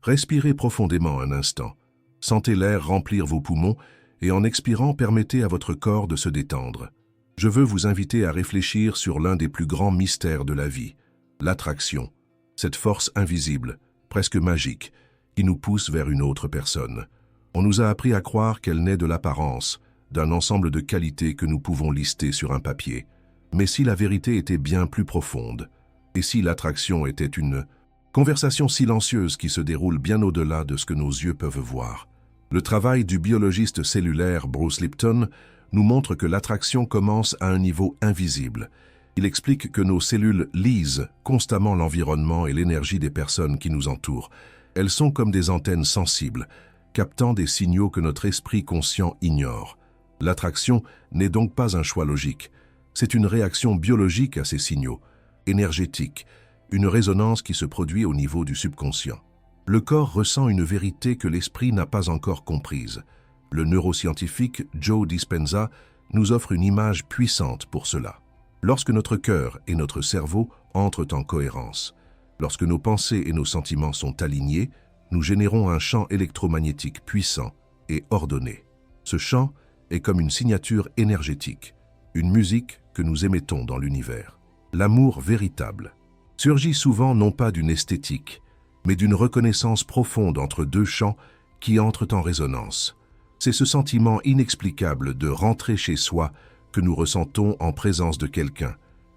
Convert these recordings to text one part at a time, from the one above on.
Respirez profondément un instant. Sentez l'air remplir vos poumons et en expirant, permettez à votre corps de se détendre. Je veux vous inviter à réfléchir sur l'un des plus grands mystères de la vie, l'attraction, cette force invisible, presque magique, qui nous pousse vers une autre personne. On nous a appris à croire qu'elle naît de l'apparence, d'un ensemble de qualités que nous pouvons lister sur un papier. Mais si la vérité était bien plus profonde, et si l'attraction était une conversation silencieuse qui se déroule bien au-delà de ce que nos yeux peuvent voir. Le travail du biologiste cellulaire Bruce Lipton nous montre que l'attraction commence à un niveau invisible. Il explique que nos cellules lisent constamment l'environnement et l'énergie des personnes qui nous entourent. Elles sont comme des antennes sensibles, captant des signaux que notre esprit conscient ignore. L'attraction n'est donc pas un choix logique. C'est une réaction biologique à ces signaux, énergétique, une résonance qui se produit au niveau du subconscient. Le corps ressent une vérité que l'esprit n'a pas encore comprise. Le neuroscientifique Joe Dispenza nous offre une image puissante pour cela. Lorsque notre cœur et notre cerveau entrent en cohérence, lorsque nos pensées et nos sentiments sont alignés, nous générons un champ électromagnétique puissant et ordonné. Ce champ est comme une signature énergétique, une musique que nous émettons dans l'univers. L'amour véritable surgit souvent non pas d'une esthétique, mais d'une reconnaissance profonde entre deux champs qui entrent en résonance. C'est ce sentiment inexplicable de rentrer chez soi que nous ressentons en présence de quelqu'un,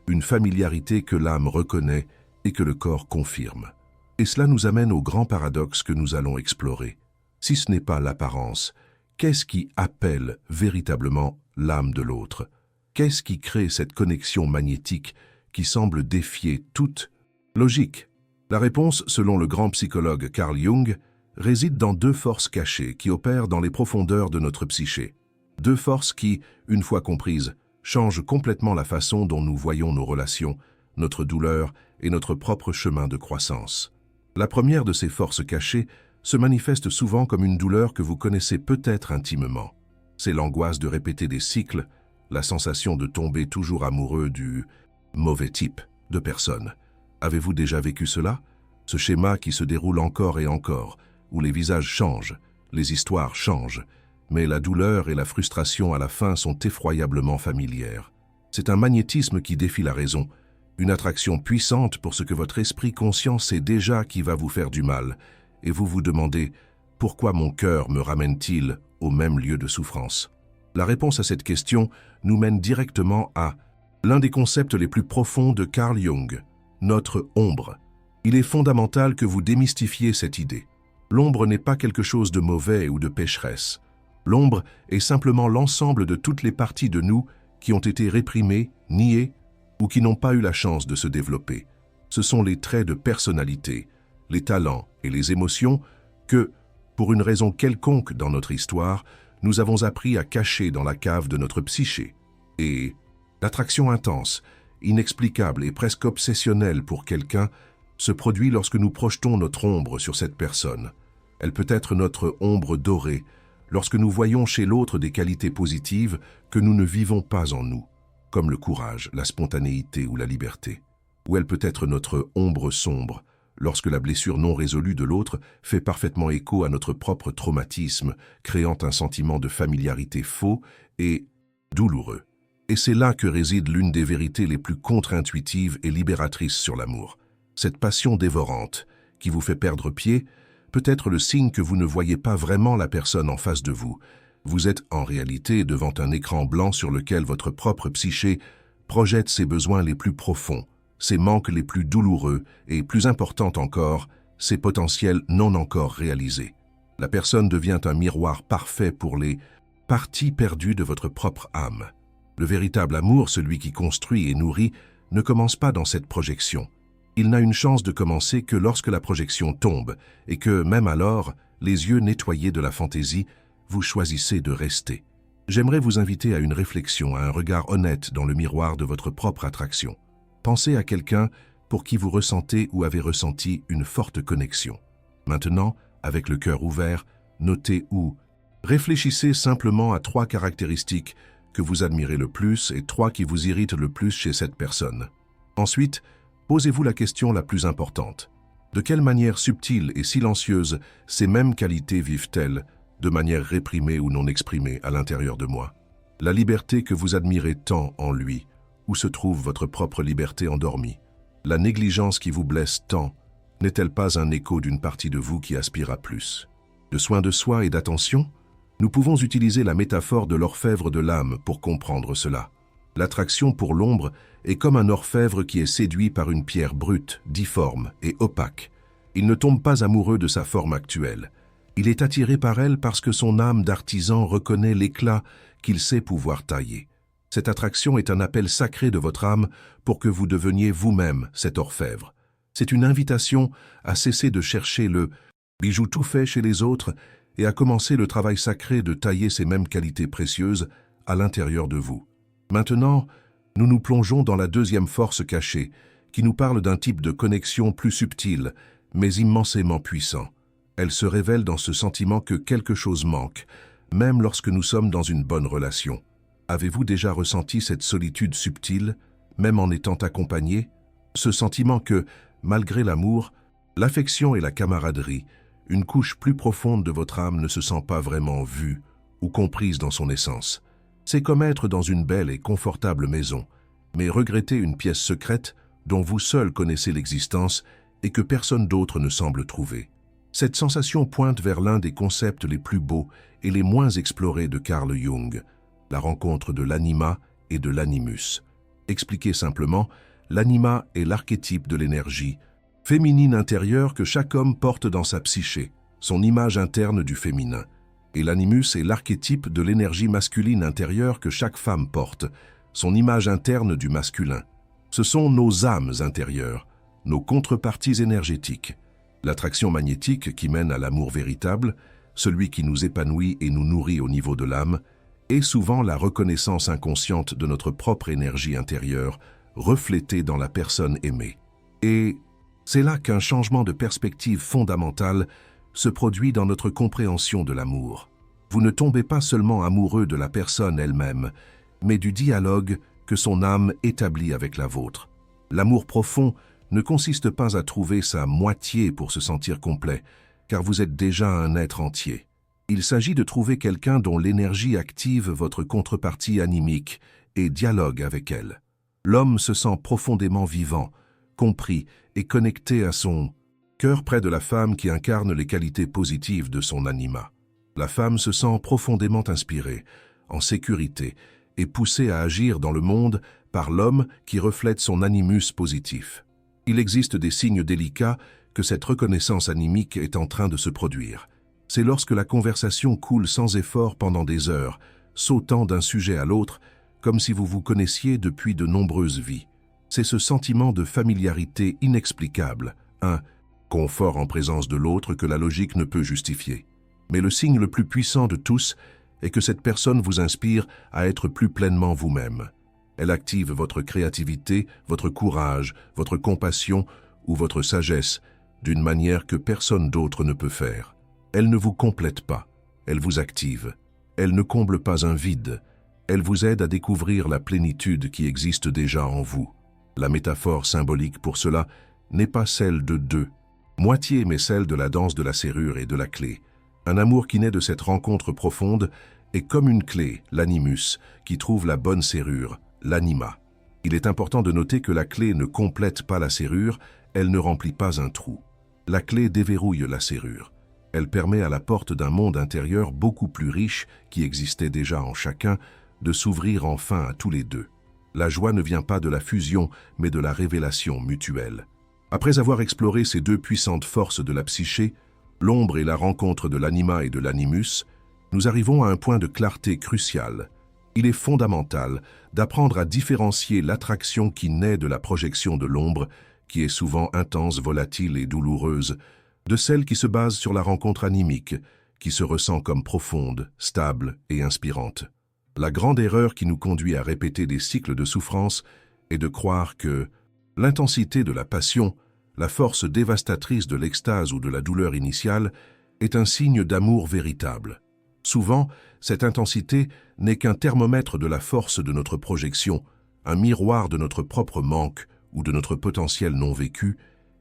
une familiarité que l'âme reconnaît et que le corps confirme. Et cela nous amène au grand paradoxe que nous allons explorer. Si ce n'est pas l'apparence, qu'est-ce qui appelle véritablement l'âme de l'autre? Qu'est-ce qui crée cette connexion magnétique qui semble défier toute logique? La réponse, selon le grand psychologue Carl Jung, réside dans deux forces cachées qui opèrent dans les profondeurs de notre psyché. Deux forces qui, une fois comprises, changent complètement la façon dont nous voyons nos relations, notre douleur et notre propre chemin de croissance. La première de ces forces cachées se manifeste souvent comme une douleur que vous connaissez peut-être intimement. C'est l'angoisse de répéter des cycles, la sensation de tomber toujours amoureux du mauvais type de personne. Avez-vous déjà vécu cela? Ce schéma qui se déroule encore et encore, où les visages changent, les histoires changent, mais la douleur et la frustration à la fin sont effroyablement familières. C'est un magnétisme qui défie la raison, une attraction puissante pour ce que votre esprit conscient sait déjà qui va vous faire du mal, et vous vous demandez « Pourquoi mon cœur me ramène-t-il au même lieu de souffrance ?» La réponse à cette question nous mène directement à l'un des concepts les plus profonds de Carl Jung, notre ombre. Il est fondamental que vous démystifiez cette idée. L'ombre n'est pas quelque chose de mauvais ou de pécheresse. L'ombre est simplement l'ensemble de toutes les parties de nous qui ont été réprimées, niées ou qui n'ont pas eu la chance de se développer. Ce sont les traits de personnalité, les talents et les émotions que, pour une raison quelconque dans notre histoire, nous avons appris à cacher dans la cave de notre psyché. Et l'attraction intense, inexplicable et presque obsessionnelle pour quelqu'un se produit lorsque nous projetons notre ombre sur cette personne. Elle peut être notre ombre dorée, lorsque nous voyons chez l'autre des qualités positives que nous ne vivons pas en nous, comme le courage, la spontanéité ou la liberté. Ou elle peut être notre ombre sombre, lorsque la blessure non résolue de l'autre fait parfaitement écho à notre propre traumatisme, créant un sentiment de familiarité faux et douloureux. Et c'est là que réside l'une des vérités les plus contre-intuitives et libératrices sur l'amour. Cette passion dévorante, qui vous fait perdre pied, peut être le signe que vous ne voyez pas vraiment la personne en face de vous. Vous êtes en réalité devant un écran blanc sur lequel votre propre psyché projette ses besoins les plus profonds, ses manques les plus douloureux et, plus important encore, ses potentiels non encore réalisés. La personne devient un miroir parfait pour les parties perdues de votre propre âme. Le véritable amour, celui qui construit et nourrit, ne commence pas dans cette projection. Il n'a une chance de commencer que lorsque la projection tombe et que, même alors, les yeux nettoyés de la fantaisie, vous choisissez de rester. J'aimerais vous inviter à une réflexion, à un regard honnête dans le miroir de votre propre attraction. Pensez à quelqu'un pour qui vous ressentez ou avez ressenti une forte connexion. Maintenant, avec le cœur ouvert, notez ou réfléchissez simplement à 3 caractéristiques que vous admirez le plus et 3 qui vous irritent le plus chez cette personne. Ensuite, posez-vous la question la plus importante. De quelle manière subtile et silencieuse ces mêmes qualités vivent-elles, de manière réprimée ou non exprimée à l'intérieur de moi? La liberté que vous admirez tant en lui, où se trouve votre propre liberté endormie? La négligence qui vous blesse tant, n'est-elle pas un écho d'une partie de vous qui aspire à plus? De soin de soi et d'attention? Nous pouvons utiliser la métaphore de l'orfèvre de l'âme pour comprendre cela. L'attraction pour l'ombre est comme un orfèvre qui est séduit par une pierre brute, difforme et opaque. Il ne tombe pas amoureux de sa forme actuelle. Il est attiré par elle parce que son âme d'artisan reconnaît l'éclat qu'il sait pouvoir tailler. Cette attraction est un appel sacré de votre âme pour que vous deveniez vous-même cet orfèvre. C'est une invitation à cesser de chercher le bijou tout fait chez les autres et à commencer le travail sacré de tailler ces mêmes qualités précieuses à l'intérieur de vous. Maintenant, nous nous plongeons dans la deuxième force cachée, qui nous parle d'un type de connexion plus subtil, mais immensément puissant. Elle se révèle dans ce sentiment que quelque chose manque, même lorsque nous sommes dans une bonne relation. Avez-vous déjà ressenti cette solitude subtile, même en étant accompagné? Ce sentiment que, malgré l'amour, l'affection et la camaraderie, une couche plus profonde de votre âme ne se sent pas vraiment vue ou comprise dans son essence. C'est comme être dans une belle et confortable maison, mais regretter une pièce secrète dont vous seul connaissez l'existence et que personne d'autre ne semble trouver. Cette sensation pointe vers l'un des concepts les plus beaux et les moins explorés de Carl Jung, la rencontre de l'anima et de l'animus. Expliqué simplement, l'anima est l'archétype de l'énergie féminine intérieure que chaque homme porte dans sa psyché, son image interne du féminin. Et l'animus est l'archétype de l'énergie masculine intérieure que chaque femme porte, son image interne du masculin. Ce sont nos âmes intérieures, nos contreparties énergétiques. L'attraction magnétique qui mène à l'amour véritable, celui qui nous épanouit et nous nourrit au niveau de l'âme, est souvent la reconnaissance inconsciente de notre propre énergie intérieure, reflétée dans la personne aimée. Et c'est là qu'un changement de perspective fondamentale se produit dans notre compréhension de l'amour. Vous ne tombez pas seulement amoureux de la personne elle-même, mais du dialogue que son âme établit avec la vôtre. L'amour profond ne consiste pas à trouver sa moitié pour se sentir complet, car vous êtes déjà un être entier. Il s'agit de trouver quelqu'un dont l'énergie active votre contrepartie animique et dialogue avec elle. L'homme se sent profondément vivant, compris et connecté à son cœur près de la femme qui incarne les qualités positives de son anima. La femme se sent profondément inspirée, en sécurité et poussée à agir dans le monde par l'homme qui reflète son animus positif. Il existe des signes délicats que cette reconnaissance animique est en train de se produire. C'est lorsque la conversation coule sans effort pendant des heures, sautant d'un sujet à l'autre, comme si vous vous connaissiez depuis de nombreuses vies. C'est ce sentiment de familiarité inexplicable, un confort en présence de l'autre que la logique ne peut justifier. Mais le signe le plus puissant de tous est que cette personne vous inspire à être plus pleinement vous-même. Elle active votre créativité, votre courage, votre compassion ou votre sagesse d'une manière que personne d'autre ne peut faire. Elle ne vous complète pas, elle vous active. Elle ne comble pas un vide, elle vous aide à découvrir la plénitude qui existe déjà en vous. La métaphore symbolique pour cela n'est pas celle de deux moitiés, mais celle de la danse de la serrure et de la clé. Un amour qui naît de cette rencontre profonde est comme une clé, l'animus, qui trouve la bonne serrure, l'anima. Il est important de noter que la clé ne complète pas la serrure, elle ne remplit pas un trou. La clé déverrouille la serrure. Elle permet à la porte d'un monde intérieur beaucoup plus riche, qui existait déjà en chacun, de s'ouvrir enfin à tous les deux. La joie ne vient pas de la fusion, mais de la révélation mutuelle. Après avoir exploré ces deux puissantes forces de la psyché, l'ombre et la rencontre de l'anima et de l'animus, nous arrivons à un point de clarté crucial. Il est fondamental d'apprendre à différencier l'attraction qui naît de la projection de l'ombre, qui est souvent intense, volatile et douloureuse, de celle qui se base sur la rencontre animique, qui se ressent comme profonde, stable et inspirante. La grande erreur qui nous conduit à répéter des cycles de souffrance est de croire que l'intensité de la passion, la force dévastatrice de l'extase ou de la douleur initiale, est un signe d'amour véritable. Souvent, cette intensité n'est qu'un thermomètre de la force de notre projection, un miroir de notre propre manque ou de notre potentiel non vécu,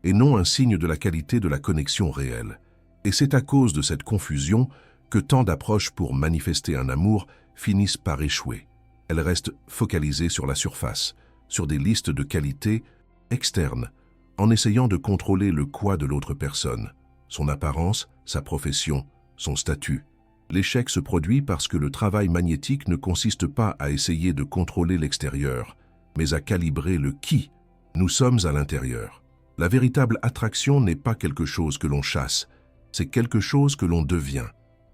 et non un signe de la qualité de la connexion réelle. Et c'est à cause de cette confusion que tant d'approches pour manifester un amour finissent par échouer. Elles restent focalisées sur la surface, sur des listes de qualités externes, en essayant de contrôler le quoi de l'autre personne, son apparence, sa profession, son statut. L'échec se produit parce que le travail magnétique ne consiste pas à essayer de contrôler l'extérieur, mais à calibrer le qui nous sommes à l'intérieur. La véritable attraction n'est pas quelque chose que l'on chasse, c'est quelque chose que l'on devient.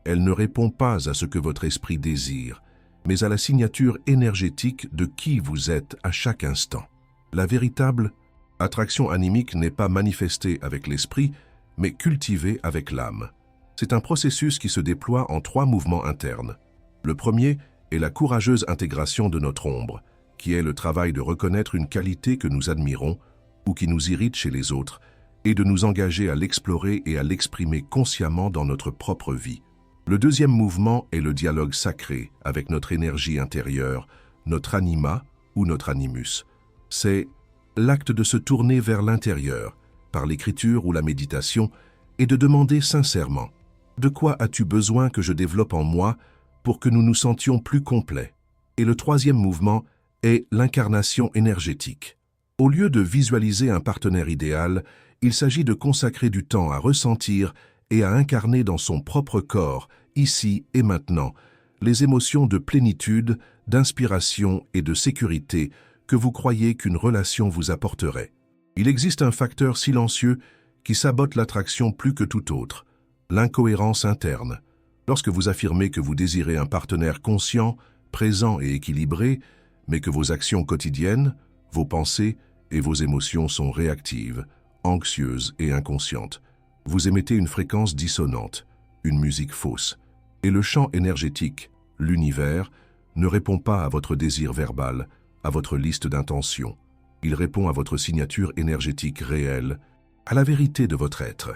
Elle ne répond pas à ce que votre esprit désire, mais à la signature énergétique de qui vous êtes à chaque instant. La véritable attraction animique n'est pas manifestée avec l'esprit, mais cultivée avec l'âme. C'est un processus qui se déploie en 3 mouvements internes. Le premier est la courageuse intégration de notre ombre, qui est le travail de reconnaître une qualité que nous admirons ou qui nous irrite chez les autres, et de nous engager à l'explorer et à l'exprimer consciemment dans notre propre vie. Le deuxième mouvement est le dialogue sacré avec notre énergie intérieure, notre anima ou notre animus. C'est l'acte de se tourner vers l'intérieur, par l'écriture ou la méditation, et de demander sincèrement « De quoi as-tu besoin que je développe en moi pour que nous nous sentions plus complets ?» Et le troisième mouvement est l'incarnation énergétique. Au lieu de visualiser un partenaire idéal, il s'agit de consacrer du temps à ressentir et à incarner dans son propre corps, ici et maintenant, les émotions de plénitude, d'inspiration et de sécurité que vous croyez qu'une relation vous apporterait. Il existe un facteur silencieux qui sabote l'attraction plus que tout autre, l'incohérence interne. Lorsque vous affirmez que vous désirez un partenaire conscient, présent et équilibré, mais que vos actions quotidiennes, vos pensées et vos émotions sont réactives, anxieuses et inconscientes, vous émettez une fréquence dissonante, une musique fausse, et le champ énergétique, l'univers, ne répond pas à votre désir verbal, à votre liste d'intentions. Il répond à votre signature énergétique réelle, à la vérité de votre être.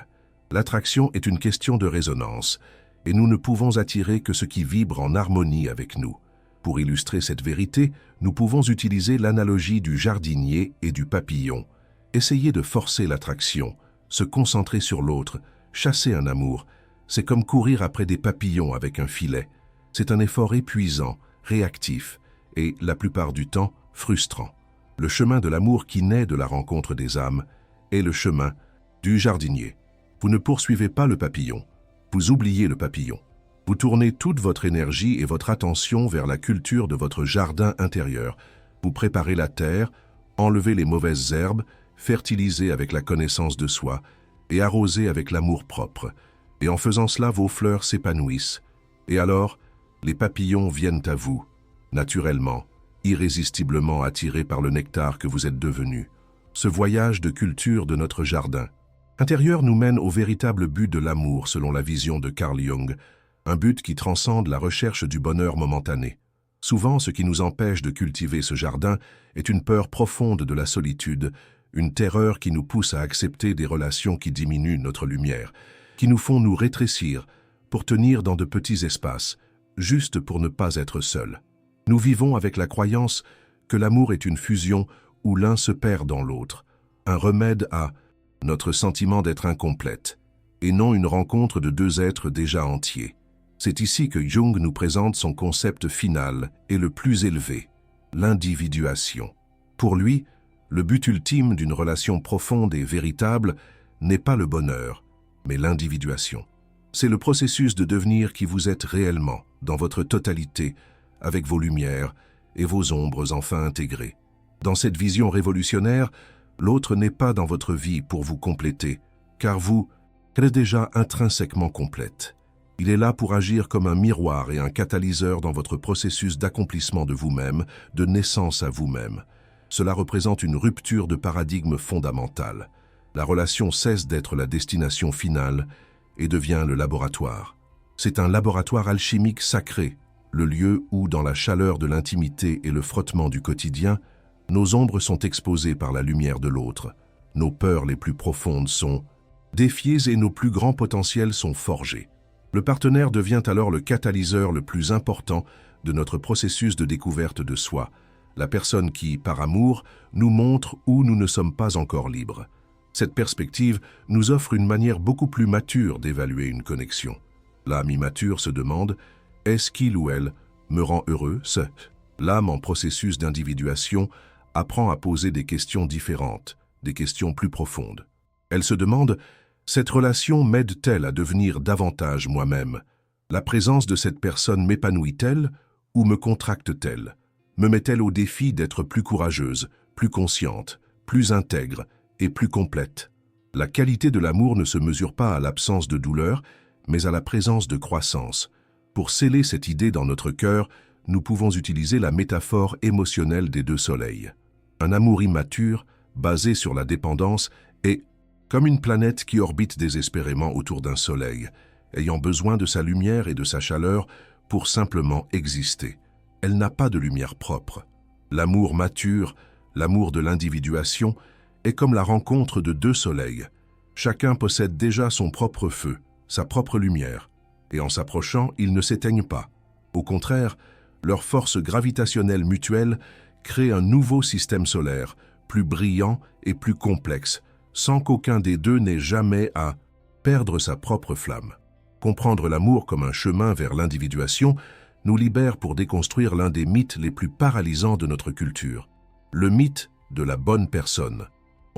L'attraction est une question de résonance, et nous ne pouvons attirer que ce qui vibre en harmonie avec nous. Pour illustrer cette vérité, nous pouvons utiliser l'analogie du jardinier et du papillon. Essayer de forcer l'attraction, se concentrer sur l'autre, chasser un amour, c'est comme courir après des papillons avec un filet. C'est un effort épuisant, réactif et, la plupart du temps, frustrant. Le chemin de l'amour qui naît de la rencontre des âmes est le chemin du jardinier. Vous ne poursuivez pas le papillon, vous oubliez le papillon. Vous tournez toute votre énergie et votre attention vers la culture de votre jardin intérieur. Vous préparez la terre, enlevez les mauvaises herbes, fertilisez avec la connaissance de soi et arrosez avec l'amour propre. Et en faisant cela, vos fleurs s'épanouissent. Et alors, les papillons viennent à vous, naturellement, irrésistiblement attirés par le nectar que vous êtes devenu. Ce voyage de culture de notre jardin intérieur nous mène au véritable but de l'amour selon la vision de Carl Jung, un but qui transcende la recherche du bonheur momentané. Souvent, ce qui nous empêche de cultiver ce jardin est une peur profonde de la solitude, une terreur qui nous pousse à accepter des relations qui diminuent notre lumière, qui nous font nous rétrécir pour tenir dans de petits espaces, juste pour ne pas être seuls. Nous vivons avec la croyance que l'amour est une fusion où l'un se perd dans l'autre, un remède à notre sentiment d'être incomplète, et non une rencontre de 2 êtres déjà entiers. C'est ici que Jung nous présente son concept final et le plus élevé, l'individuation. Pour lui, le but ultime d'une relation profonde et véritable n'est pas le bonheur, mais l'individuation. C'est le processus de devenir qui vous êtes réellement, dans votre totalité, avec vos lumières et vos ombres enfin intégrées. Dans cette vision révolutionnaire, l'autre n'est pas dans votre vie pour vous compléter, car vous êtes déjà intrinsèquement complète. Il est là pour agir comme un miroir et un catalyseur dans votre processus d'accomplissement de vous-même, de naissance à vous-même. Cela représente une rupture de paradigme fondamentale. La relation cesse d'être la destination finale et devient le laboratoire. C'est un laboratoire alchimique sacré, le lieu où, dans la chaleur de l'intimité et le frottement du quotidien, nos ombres sont exposées par la lumière de l'autre, nos peurs les plus profondes sont défiées et nos plus grands potentiels sont forgés. Le partenaire devient alors le catalyseur le plus important de notre processus de découverte de soi, la personne qui, par amour, nous montre où nous ne sommes pas encore libres. Cette perspective nous offre une manière beaucoup plus mature d'évaluer une connexion. L'âme immature se demande « Est-ce qu'il ou elle me rend heureux ?» L'âme en processus d'individuation apprend à poser des questions différentes, des questions plus profondes. Elle se demande « Cette relation m'aide-t-elle à devenir davantage moi-même ? La présence de cette personne m'épanouit-elle ou me contracte-t-elle ? Me met-elle au défi d'être plus courageuse, plus consciente, plus intègre et plus complète ? La qualité de l'amour ne se mesure pas à l'absence de douleur, mais à la présence de croissance. Pour sceller cette idée dans notre cœur, nous pouvons utiliser la métaphore émotionnelle des deux soleils. Un amour immature, basé sur la dépendance, est comme une planète qui orbite désespérément autour d'un soleil, ayant besoin de sa lumière et de sa chaleur pour simplement exister. Elle n'a pas de lumière propre. L'amour mature, l'amour de l'individuation, est comme la rencontre de deux soleils. Chacun possède déjà son propre feu, sa propre lumière, et en s'approchant, ils ne s'éteignent pas. Au contraire, leur force gravitationnelle mutuelle crée un nouveau système solaire, plus brillant et plus complexe, sans qu'aucun des deux n'ait jamais à perdre sa propre flamme. Comprendre l'amour comme un chemin vers l'individuation nous libère pour déconstruire l'un des mythes les plus paralysants de notre culture, le mythe de la bonne personne.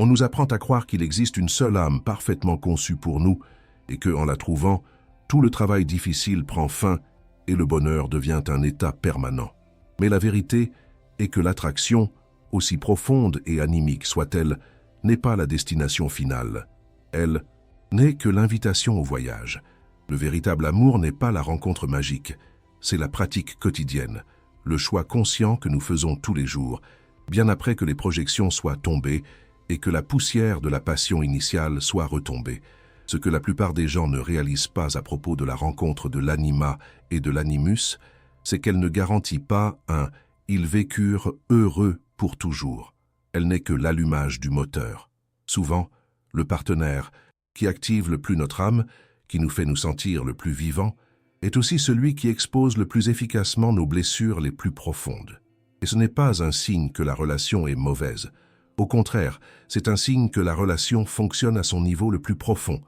On nous apprend à croire qu'il existe une seule âme parfaitement conçue pour nous et que, en la trouvant, tout le travail difficile prend fin et le bonheur devient un état permanent. Mais la vérité est que l'attraction, aussi profonde et animique soit-elle, n'est pas la destination finale. Elle n'est que l'invitation au voyage. Le véritable amour n'est pas la rencontre magique, c'est la pratique quotidienne, le choix conscient que nous faisons tous les jours, bien après que les projections soient tombées et que la poussière de la passion initiale soit retombée. Ce que la plupart des gens ne réalisent pas à propos de la rencontre de l'anima et de l'animus, c'est qu'elle ne garantit pas un « ils vécurent heureux pour toujours ». Elle n'est que l'allumage du moteur. Souvent, le partenaire qui active le plus notre âme, qui nous fait nous sentir le plus vivants, est aussi celui qui expose le plus efficacement nos blessures les plus profondes. Et ce n'est pas un signe que la relation est mauvaise. Au contraire, c'est un signe que la relation fonctionne à son niveau le plus profond,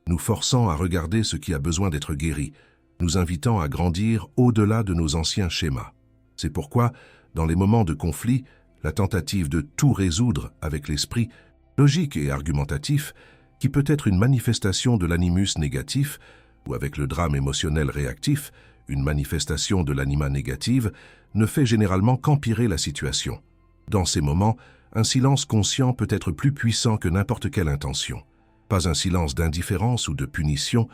nous forçant à regarder ce qui a besoin d'être guéri, nous invitant à grandir au-delà de nos anciens schémas. C'est pourquoi, dans les moments de conflit, la tentative de tout résoudre avec l'esprit logique et argumentatif, qui peut être une manifestation de l'animus négatif, ou avec le drame émotionnel réactif, une manifestation de l'anima négative, ne fait généralement qu'empirer la situation. Dans ces moments, un silence conscient peut être plus puissant que n'importe quelle intention. Pas un silence d'indifférence ou de punition,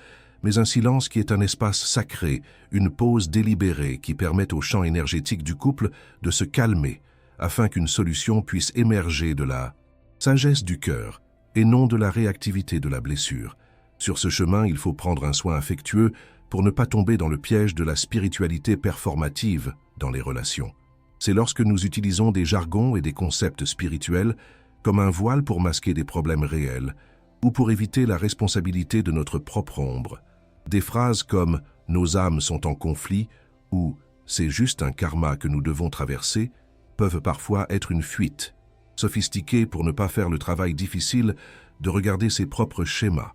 mais un silence qui est un espace sacré, une pause délibérée qui permet au champ énergétique du couple de se calmer, afin qu'une solution puisse émerger de la sagesse du cœur et non de la réactivité de la blessure. Sur ce chemin, il faut prendre un soin affectueux pour ne pas tomber dans le piège de la spiritualité performative dans les relations. C'est lorsque nous utilisons des jargons et des concepts spirituels comme un voile pour masquer des problèmes réels ou pour éviter la responsabilité de notre propre ombre. Des phrases comme « nos âmes sont en conflit » ou « c'est juste un karma que nous devons traverser » peuvent parfois être une fuite, sophistiquée pour ne pas faire le travail difficile de regarder ses propres schémas,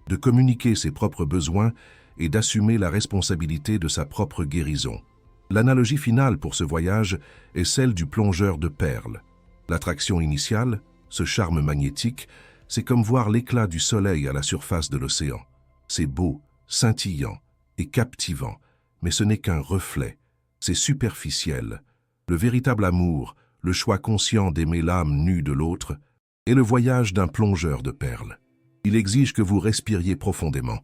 de communiquer ses propres besoins et d'assumer la responsabilité de sa propre guérison. L'analogie finale pour ce voyage est celle du plongeur de perles. L'attraction initiale, ce charme magnétique, c'est comme voir l'éclat du soleil à la surface de l'océan. C'est beau, scintillant et captivant, mais ce n'est qu'un reflet, c'est superficiel. Le véritable amour, le choix conscient d'aimer l'âme nue de l'autre, est le voyage d'un plongeur de perles. Il exige que vous respiriez profondément,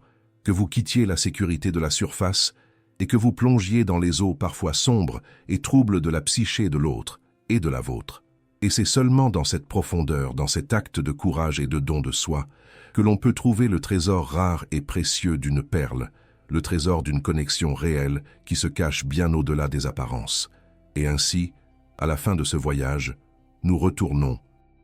que vous quittiez la sécurité de la surface et que vous plongiez dans les eaux parfois sombres et troubles de la psyché de l'autre et de la vôtre. Et c'est seulement dans cette profondeur, dans cet acte de courage et de don de soi, que l'on peut trouver le trésor rare et précieux d'une perle, le trésor d'une connexion réelle qui se cache bien au-delà des apparences. Et ainsi, à la fin de ce voyage, nous retournons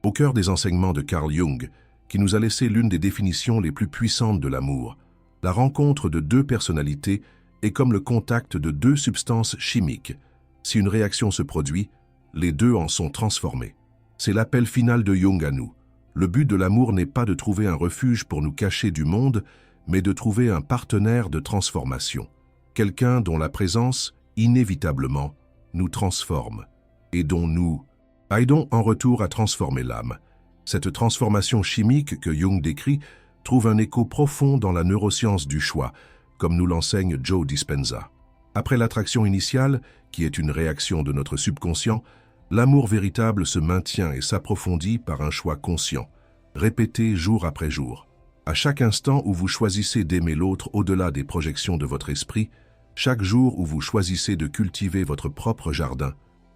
au cœur des enseignements de Carl Jung, qui nous a laissé l'une des définitions les plus puissantes de l'amour. La rencontre de deux personnalités est comme le contact de deux substances chimiques. Si une réaction se produit, les deux en sont transformés. C'est l'appel final de Jung à nous. Le but de l'amour n'est pas de trouver un refuge pour nous cacher du monde, mais de trouver un partenaire de transformation. Quelqu'un dont la présence, inévitablement, nous transforme et dont nous aidons en retour à transformer l'âme. Cette transformation chimique que Jung décrit trouve un écho profond dans la neuroscience du choix, comme nous l'enseigne Joe Dispenza. Après l'attraction initiale, qui est une réaction de notre subconscient, l'amour véritable se maintient et s'approfondit par un choix conscient, répété jour après jour. À chaque instant où vous choisissez d'aimer l'autre au-delà des projections de votre esprit, chaque jour où vous choisissez de cultiver votre propre jardin,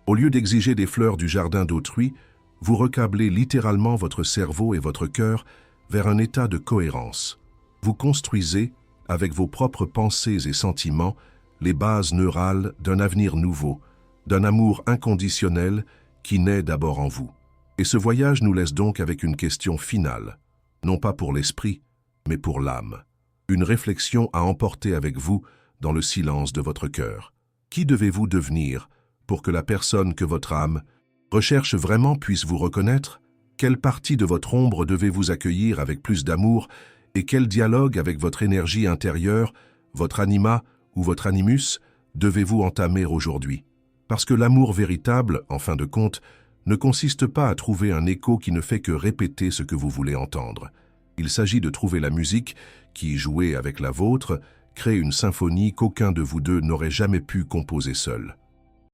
au lieu d'exiger des fleurs du jardin d'autrui, vous recablez littéralement votre cerveau et votre cœur vers un état de cohérence. Vous construisez, avec vos propres pensées et sentiments, les bases neurales d'un avenir nouveau, d'un amour inconditionnel qui naît d'abord en vous. Et ce voyage nous laisse donc avec une question finale, non pas pour l'esprit, mais pour l'âme. Une réflexion à emporter avec vous dans le silence de votre cœur. Qui devez-vous devenir pour que la personne que votre âme recherche vraiment puisse vous reconnaître? Quelle partie de votre ombre devez-vous accueillir avec plus d'amour et quel dialogue avec votre énergie intérieure, votre anima ou votre animus, devez-vous entamer aujourd'hui? Parce que l'amour véritable, en fin de compte, ne consiste pas à trouver un écho qui ne fait que répéter ce que vous voulez entendre. Il s'agit de trouver la musique qui, jouée avec la vôtre, crée une symphonie qu'aucun de vous deux n'aurait jamais pu composer seul.